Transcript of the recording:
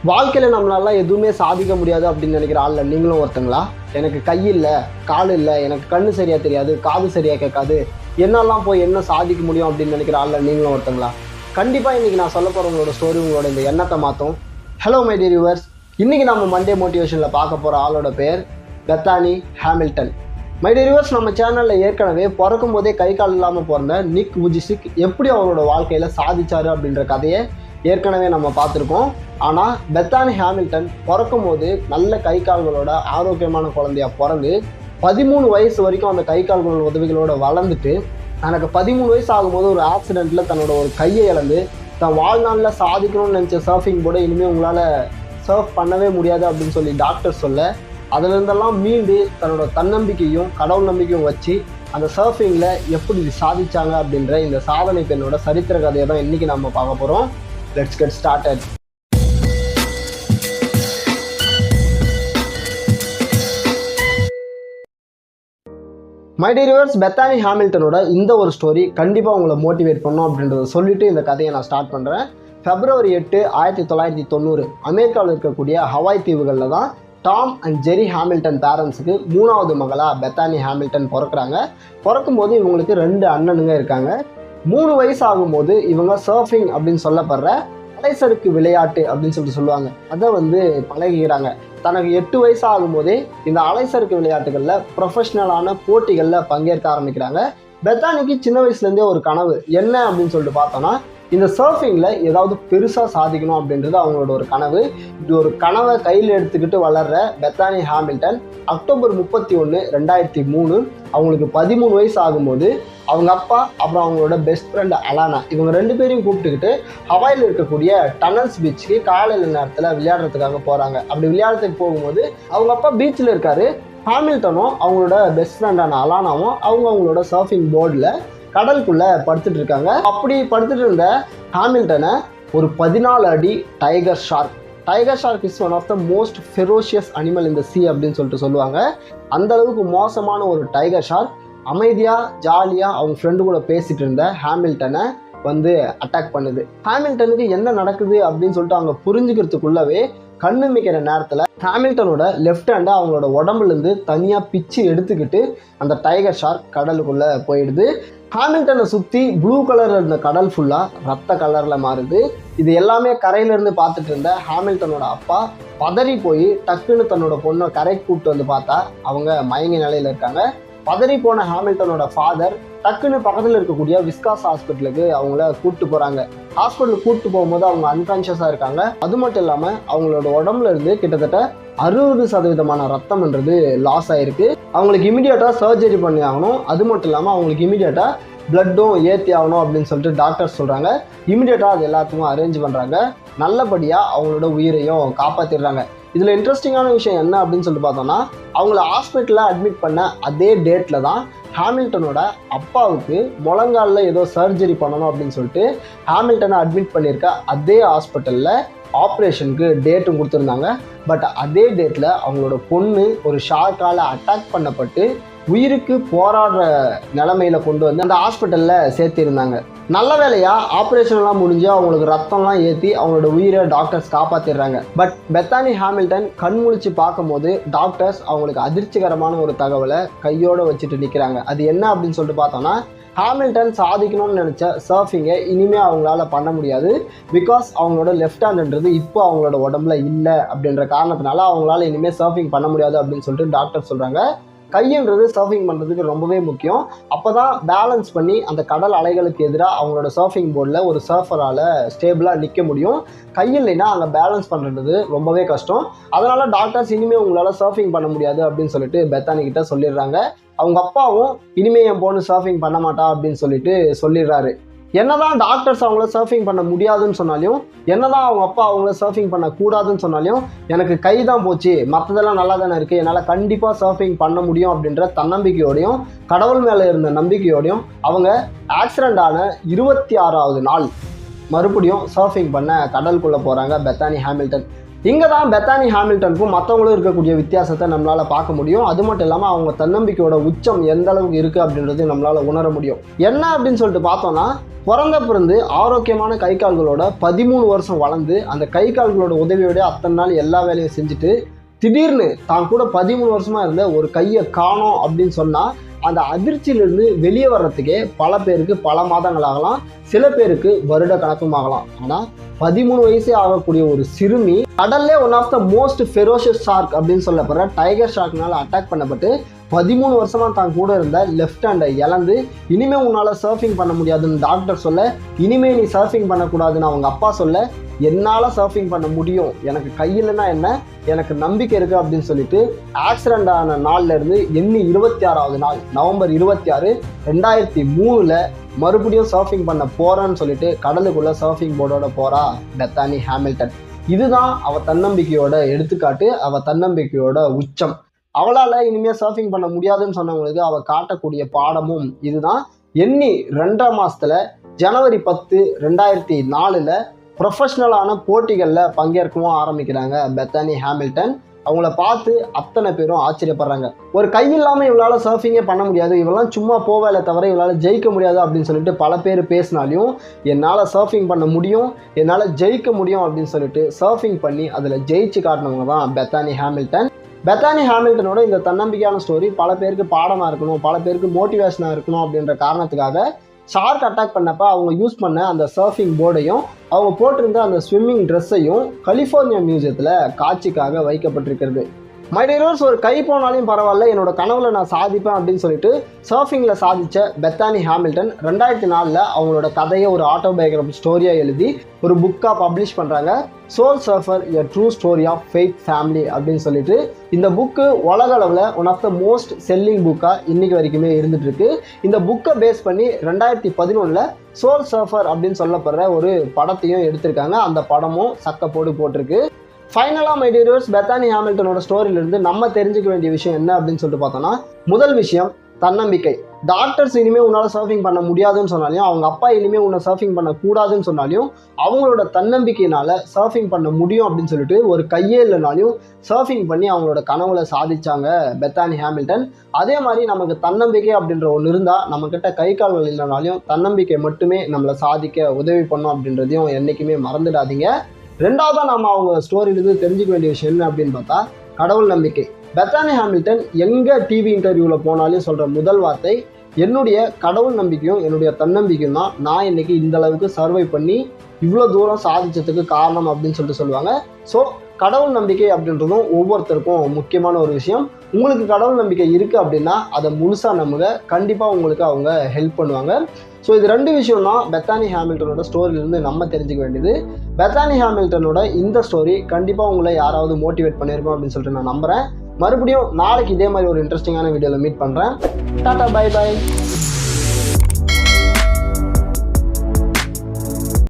வாழ்க்கையில் நம்மளால எதுவுமே சாதிக்க முடியாது அப்படின்னு நினைக்கிற ஆள்ல நீங்களும் ஒருத்தங்களா? எனக்கு கை இல்லை, கால் இல்லை, எனக்கு கண்ணு சரியாக தெரியாது, காது சரியாக கேட்காது, என்னெல்லாம் போய் என்ன சாதிக்க முடியும் அப்படின்னு நினைக்கிற ஆள்ல நீங்களும் ஒருத்தங்களா? கண்டிப்பாக இன்றைக்கி நான் சொல்ல போகிற உங்களோட ஸ்டோரி உங்களோட இந்த எண்ணத்தை மாற்றும். ஹலோ மை டியர் வியூவர்ஸ், இன்றைக்கி நம்ம மண்டே மோட்டிவேஷனில் பார்க்க போகிற ஆளோட பேர் Bethany Hamilton. My dear viewers, நம்ம சேனலில் ஏற்கனவே பிறக்கும் போதே கை கால் இல்லாமல் பிறந்த நிக் வுஜிசிக் எப்படி அவரோட வாழ்க்கையில் சாதிச்சாரு அப்படின்ற கதையை ஏற்கனவே நம்ம பார்த்துருக்கோம். ஆனால் பெத்தானி ஹாமில்டன் பிறக்கும் போது நல்ல கை கால்களோட ஆரோக்கியமான குழந்தையா பிறந்து 13 வயசு வரைக்கும் அந்த கை கால்களோட உதவிகளோட வளர்ந்துட்டு தனக்கு 13 வயசு ஆகும்போது ஒரு ஆக்சிடெண்ட்டில் தன்னோட ஒரு கையை இழந்து தன் வாழ்நாளில் சாதிக்கணும்னு நினச்ச சர்ஃபிங் போர்டை இனிமேல் உங்களால் சர்ஃப் பண்ணவே முடியாது அப்படின்னு சொல்லி டாக்டர் சொல்ல, அதிலிருந்தெல்லாம் மீண்டு தன்னோட தன்னம்பிக்கையும் கடவுள் நம்பிக்கையும் வச்சு அந்த சர்ஃபிங்கில் எப்படி சாதிச்சாங்க அப்படின்ற இந்த சாதனை பெண்ணோட சரித்திர கதையை தான் இன்றைக்கி நம்ம பார்க்க போகிறோம். Let's get started. My dear viewers, Bethany ஹாமில்டனோட இந்த ஒரு ஸ்டோரி கண்டிப்பாக உங்களை மோட்டிவேட் பண்ணும் அப்படின்றத சொல்லிட்டு இந்த கதையை நான் ஸ்டார்ட் பண்ணுறேன். February 8, 1990 அமெரிக்காவில் இருக்கக்கூடிய ஹவாய் தீவுகளில் தான் டாம் அண்ட் ஜெரி ஹாமில்டன் பேரண்ட்ஸுக்கு 3வது மகளாக பெத்தானி ஹாமில்டன் பிறக்கிறாங்க. பிறக்கும்போது இவங்களுக்கு 2 அண்ணனுங்க இருக்காங்க. 3 வயசு ஆகும்போது இவங்க சர்ஃபிங் அப்படின்னு சொல்லப்படுற அலைசருக்கு விளையாட்டு அப்படின்னு சொல்லுவாங்க, அதை பழகிறாங்க. தனக்கு 8 வயசு ஆகும்போதே இந்த அலைசருக்கு விளையாட்டுகளில் ப்ரொஃபஷ்னலான போட்டிகளில் பங்கேற்க ஆரம்பிக்கிறாங்க. பெத்தானிக்கு சின்ன வயசுலேருந்தே ஒரு கனவு என்ன அப்படின்னு சொல்லிட்டு பார்த்தோன்னா, இந்த சர்ஃபிங்கில் ஏதாவது பெருசாக சாதிக்கணும் அப்படின்றது அவங்களோட ஒரு கனவு. இது ஒரு கனவை கையில் எடுத்துக்கிட்டு வளர்கிற பெத்தானி ஹாமில்டன் October 31, 2003 அவங்களுக்கு 13 வயசு ஆகும்போது அவங்க அப்பா அப்புறம் அவங்களோட பெஸ்ட் ஃப்ரெண்ட் அலானா இவங்க 2 பேரையும் கூப்பிட்டுக்கிட்டு ஹவாயில் இருக்கக்கூடிய டனல்ஸ் பீச்சுக்கு காலையில் நேரத்தில் விளையாடுறதுக்காக போகிறாங்க. அப்படி விளையாடுறதுக்கு போகும்போது அவங்க அப்பா பீச்சில் இருக்காரு. ஹாமில்டனும் அவங்களோட பெஸ்ட் ஃப்ரெண்டான அலானாவும் அவங்களோட சர்ஃபிங் போர்டில் கடலுக்குள்ளே படுத்துட்டு இருக்காங்க. அப்படி படுத்துட்டு இருந்த ஹாமில்டனை ஒரு 14 அடி tiger shark is one of the most ferocious animal in the sea அப்படின்னு சொல்லுவாங்க. அந்த அளவுக்கு மோசமான ஒரு டைகர் ஷார்க் அமைதியாக ஜாலியாக அவங்க ஃப்ரெண்டு கூட பேசிகிட்டு இருந்த ஹாமில்டனை அட்டாக் பண்ணுது. ஹாமில்டனுக்கு என்ன நடக்குது அப்படின்னு சொல்லிட்டு அவங்க புரிஞ்சுக்கிறதுக்குள்ளவே கண்ணு மிக்கிற நேரத்தில் ஹாமில்டனோட லெஃப்ட் ஹேண்டை அவங்களோட உடம்புலேருந்து தனியாக பிச்சு எடுத்துக்கிட்டு அந்த டைகர் ஷார்க் கடலுக்குள்ளே போயிடுது. ஹாமில்டனை சுற்றி ப்ளூ கலரில் இருந்த கடல் ஃபுல்லாக ரத்த கலரில் மாறுது. இது எல்லாமே கரையிலேருந்து பார்த்துட்டு இருந்த ஹாமில்டனோட அப்பா பதறி போய் டக்குன்னு தன்னோட பொண்ணை கரைக்கு கூப்பிட்டு பார்த்தா அவங்க மயங்கி நிலையில் இருக்காங்க. பதறி போன ஹாமில்டனோட ஃபாதர் டக்குன்னு பக்கத்தில் இருக்கக்கூடிய விஸ்காஸ் ஹாஸ்பிட்டலுக்கு அவங்கள கூப்பிட்டு போகிறாங்க. ஹாஸ்பிட்டலுக்கு கூப்பிட்டு போகும்போது அவங்க அன்கான்ஷியஸாக இருக்காங்க. அது மட்டும் இல்லாமல் அவங்களோட உடம்புல இருந்து கிட்டத்தட்ட 60% ரத்தம்ன்றது லாஸ் ஆகிருக்கு. அவங்களுக்கு இமீடியட்டாக சர்ஜரி பண்ணி ஆகணும். அது மட்டும் இல்லாமல் அவங்களுக்கு இமீடியட்டாக பிளட்டும் ஏற்றி ஆகணும் அப்படின்னு சொல்லிட்டு டாக்டர் சொல்கிறாங்க. இமீடியட்டாக அது எல்லாத்துக்கும் அரேஞ்ச் பண்ணுறாங்க. நல்லபடியாக அவங்களோட உயிரையும் காப்பாற்றிடுறாங்க. இதில் இன்ட்ரெஸ்டிங்கான விஷயம் என்ன அப்படின்னு சொல்லிட்டு பார்த்தோன்னா, அவங்கள ஹாஸ்பிட்டலில் அட்மிட் பண்ண அதே டேட்டில் தான் ஹாமில்டனோட அப்பாவுக்கு முழங்காலில் ஏதோ சர்ஜரி பண்ணணும் அப்படின்னு சொல்லிட்டு ஹாமில்டனை அட்மிட் பண்ணியிருக்க அதே ஹாஸ்பிட்டலில் ஆப்ரேஷனுக்கு டேட்டும் கொடுத்துருந்தாங்க. பட் அதே டேட்டில் அவங்களோட பொண்ணு ஒரு ஷார்க்கால் அட்டாக் பண்ணப்பட்டு உயிருக்கு போராடுற நிலைமையில கொண்டு அந்த ஹாஸ்பிட்டலில் சேர்த்திருந்தாங்க. நல்ல வேலையாக ஆப்ரேஷன்லாம் முடிஞ்சு அவங்களுக்கு ரத்தம்லாம் ஏற்றி அவங்களோட உயிரை டாக்டர்ஸ் காப்பாற்றிடுறாங்க. பட் பெத்தானி ஹாமில்டன் கண் முழிச்சு பார்க்கும்போது டாக்டர்ஸ் அவங்களுக்கு அதிர்ச்சிகரமான ஒரு தகவலை கையோடு வச்சுட்டு நிற்கிறாங்க. அது என்ன அப்படின்னு சொல்லிட்டு பார்த்தோன்னா, ஹாமில்டன் சாதிக்கணும்னு நினச்ச சர்ஃபிங்கை இனிமேல் அவங்களால பண்ண முடியாது. பிகாஸ் அவங்களோட லெஃப்ட் ஹேண்டுன்றது இப்போ அவங்களோட உடம்புல இல்லை அப்படின்ற காரணத்தினால அவங்களால இனிமேல் சர்ஃபிங் பண்ண முடியாது அப்படின்னு சொல்லிட்டு டாக்டர் சொல்கிறாங்க. கைன்றது சர்ஃபிங் பண்ணுறதுக்கு ரொம்பவே முக்கியம். அப்போ தான் பேலன்ஸ் பண்ணி அந்த கடல் அலைகளுக்கு எதிராக அவங்களோட சர்ஃபிங் போர்டில் ஒரு சர்ஃபரால் ஸ்டேபிளாக நிற்க முடியும். கை இல்லைன்னா அங்கே பேலன்ஸ் பண்ணுறது ரொம்பவே கஷ்டம். அதனால் டாக்டர்ஸ் இனிமேல் உங்களால் சர்ஃபிங் பண்ண முடியாது அப்படின்னு சொல்லிட்டு பெத்தானி கிட்ட சொல்லிடுறாங்க. அவங்க அப்பாவும் இனிமேல் என் பொண்ணு சர்ஃபிங் பண்ண மாட்டா அப்படின்னு சொல்லிடுறாரு. என்னதான் டாக்டர்ஸ் அவங்கள சர்ஃபிங் பண்ண முடியாதுன்னு சொன்னாலையும், என்னதான் அவங்க அப்பா அவங்கள சர்ஃபிங் பண்ணக்கூடாதுன்னு சொன்னாலையும், எனக்கு கை தான் போச்சு, மற்றதெல்லாம் நல்லா தானே இருக்குது, என்னால் கண்டிப்பாக சர்ஃபிங் பண்ண முடியும் அப்படின்ற தன்னம்பிக்கையோடையும் கடவுள் மேலே இருந்த நம்பிக்கையோடையும் அவங்க ஆக்சிடெண்ட் ஆன 26வது நாள் மறுபடியும் சர்ஃபிங் பண்ண கடலுக்குள்ளே போகிறாங்க பெத்தானி ஹாமில்டன். இங்கே தான் பெத்தானி ஹாமில்டனுக்கும் மற்றவங்களும் இருக்கக்கூடிய வித்தியாசத்தை நம்மளால் பார்க்க முடியும். அது மட்டும் இல்லாமல் அவங்க தன்னம்பிக்கையோட உச்சம் எந்த அளவுக்கு இருக்குது அப்படின்றது நம்மளால் உணர முடியும். என்ன அப்படின்னு சொல்லிட்டு பார்த்தோன்னா, பிறந்து ஆரோக்கியமான கை கால்களோட 13 வருஷம் வளர்ந்து அந்த கை கால்களோட உதவியோட அத்தனை நாள் எல்லா வேலையும் செஞ்சுட்டு திடீர்னு தான் கூட 13 வருஷமா இருந்த ஒரு கையை காணோம் அப்படின்னு சொன்னால் அந்த அதிர்ச்சியிலிருந்து வெளியே வர்றதுக்கே பல பேருக்கு பல மாதங்கள் ஆகலாம், சில பேருக்கு வருட கணக்கும் ஆகலாம். ஆனால் 13 வயசே ஆகக்கூடிய ஒரு சிறுமி கடல்லே one of the most ferocious shark அப்படின்னு சொல்லப்படுற டைகர் ஷார்க்னால அட்டாக் பண்ணப்பட்டு 13 வருஷமா தான் கூட இருந்த லெஃப்ட் ஹேண்டை இழந்து இனிமே உன்னால சர்ஃபிங் பண்ண முடியாதுன்னு டாக்டர் சொல்ல, இனிமே நீ சர்ஃபிங் பண்ணக்கூடாதுன்னு அவங்க அப்பா சொல்ல, என்னால் சர்ஃபிங் பண்ண முடியும், எனக்கு கையிலன்னா என்ன, எனக்கு நம்பிக்கை இருக்குது அப்படின்னு சொல்லிட்டு ஆக்சிடென்ட் ஆன நாள்ல இருந்து எண்ணி 26வது நாள் நவம்பர் 26, 2003 மறுபடியும் சர்ஃபிங் பண்ண போறேன்னு சொல்லிட்டு கடலுக்குள்ள சர்ஃபிங் போர்டோட போறா பெத்தானி ஹாமில்டன். இதுதான் அவ தன்னம்பிக்கையோட எடுத்துக்காட்டு, அவ தன்னம்பிக்கையோட உச்சம். அவளால் இனிமேல் சர்ஃபிங் பண்ண முடியாதுன்னு சொன்னவங்களுக்கு அவள் காட்டக்கூடிய பாடமும் இதுதான். எண்ணி 2 மாதத்தில் ஜனவரி 10, 2004 ப்ரொஃபஷ்னலான போட்டிகளில் பங்கேற்கவும் ஆரம்பிக்கிறாங்க பெத்தானி ஹாமில்டன். அவங்கள பார்த்து அத்தனை பேரும் ஆச்சரியப்படுறாங்க. ஒரு கை இல்லாமல் இவளால் சர்ஃபிங்கே பண்ண முடியாது, இவெல்லாம் சும்மா போவேல தவிர இவளால் ஜெயிக்க முடியாது அப்படின்னு சொல்லிட்டு பல பேர் பேசினாலையும் என்னால் சர்ஃபிங் பண்ண முடியும், என்னால் ஜெயிக்க முடியும் அப்படின்னு சொல்லிட்டு சர்ஃபிங் பண்ணி அதில் ஜெயிச்சு காட்டினவங்க தான் பெத்தானி ஹாமில்டன். பெத்தானி ஹாமில்டனோட இந்த தன்னம்பிக்கையான ஸ்டோரி பல பேருக்கு பாடமாக இருக்கணும், பல பேருக்கு மோட்டிவேஷனாக இருக்கணும் அப்படின்ற காரணத்துக்காக ஷார்க் அட்டாக் பண்ணப்ப அவங்க யூஸ் பண்ண அந்த சர்ஃபிங் போர்டையும் அவங்க போட்டிருந்த அந்த ஸ்விம்மிங் ட்ரெஸ்ஸையும் கலிஃபோர்னியா மியூசியத்தில் காட்சிக்காக வைக்கப்பட்டிருக்கிறது. மை டியர்ஸ், ஒரு கை போனாலையும் பரவாயில்ல, என்னோட கனவுல நான் சாதிப்பேன் அப்படின்னு சொல்லிட்டு சர்ஃபிங்கில் சாதித்த பெத்தானி ஹாமில்டன் 2004 அவங்களோட கதையை ஒரு ஆட்டோபயோகிராஃபி ஸ்டோரியாக எழுதி ஒரு புக்காக பப்ளிஷ் பண்ணுறாங்க. Soul surfer a true story of faith family அப்படின்னு சொல்லிட்டு. இந்த புக்கு உலக அளவில் one of the most selling புக்காக இன்னைக்கு வரைக்குமே இருந்துட்டு இருக்கு. இந்த புக்கை பேஸ் பண்ணி 2011 சோல் சர்ஃபர் அப்படின்னு சொல்லப்படுற ஒரு படத்தையும் எடுத்திருக்காங்க. அந்த படமும் சக்கப்போடு போட்டிருக்கு. ஃபைனலாக மை டியர்ஸ், பெத்தானி ஹாமில்டனோட ஸ்டோரியிலிருந்து நம்ம தெரிஞ்சுக்க வேண்டிய விஷயம் என்ன அப்படின்னு சொல்லிட்டு பார்த்தோம்னா, முதல் விஷயம் தன்னம்பிக்கை. டாக்டர்ஸ் இனிமேல் உன்னால் சர்ஃபிங் பண்ண முடியாதுன்னு சொன்னாலையும், அவங்க அப்பா இனிமேல் உன்னை சர்ஃபிங் பண்ணக்கூடாதுன்னு சொன்னாலையும், அவங்களோட தன்னம்பிக்கையினால் சர்ஃபிங் பண்ண முடியும் அப்படின்னு சொல்லிட்டு ஒரு கையே இல்லைனாலையும் சர்ஃபிங் பண்ணி அவங்களோட கனவுல சாதிச்சாங்க பெத்தானி ஹாமில்டன். அதே மாதிரி நமக்கு தன்னம்பிக்கை அப்படின்ற ஒன்று இருந்தால், நம்மக்கிட்ட கை கால்கள் இல்லைனாலையும் தன்னம்பிக்கை மட்டுமே நம்மளை சாதிக்க உதவி பண்ணும் அப்படின்றதையும் என்றைக்குமே மறந்துடாதீங்க. ரெண்டாவதாக நம்ம அவங்க ஸ்டோரியிலிருந்து தெரிஞ்சுக்க வேண்டிய விஷயம் என்ன அப்படின்னு பார்த்தா, கடவுள் நம்பிக்கை. பெத்தானி ஹாமில்டன் எங்கே டிவி இன்டர்வியூவில் போனாலும் சொல்கிற முதல் வார்த்தை, என்னுடைய கடவுள் நம்பிக்கையும் என்னுடைய தன்னம்பிக்கையும் தான் நான் இன்னைக்கு இந்த அளவுக்கு சர்வை பண்ணி இவ்வளோ தூரம் சாதிச்சதுக்கு காரணம் அப்படின்னு சொல்லிட்டு சொல்லுவாங்க. ஸோ கடவுள் நம்பிக்கை அப்படின்றதும் ஒவ்வொருத்தருக்கும் முக்கியமான ஒரு விஷயம். உங்களுக்கு கடவுள் நம்பிக்கை இருக்குது அப்படின்னா அதை முழுசாக நம்புங்க, கண்டிப்பாக உங்களுக்கு அவங்க ஹெல்ப் பண்ணுவாங்க. ஸோ இது 2 விஷயம் தான் பெத்தானி ஹாமில்டனோட ஸ்டோரியிலிருந்து நம்ம தெரிஞ்சுக்க வேண்டியது. பெத்தானி ஹாமில்டனோட இந்த ஸ்டோரி கண்டிப்பாக உங்களை யாராவது மோட்டிவேட் பண்ணியிருக்கோம் அப்படின்னு சொல்லிட்டு நான் நம்புகிறேன். மறுபடியும் நாளைக்கு இதே மாதிரி ஒரு இன்ட்ரெஸ்டிங்கான வீடியோவில் மீட் பண்ணுறேன். Tata, bye by.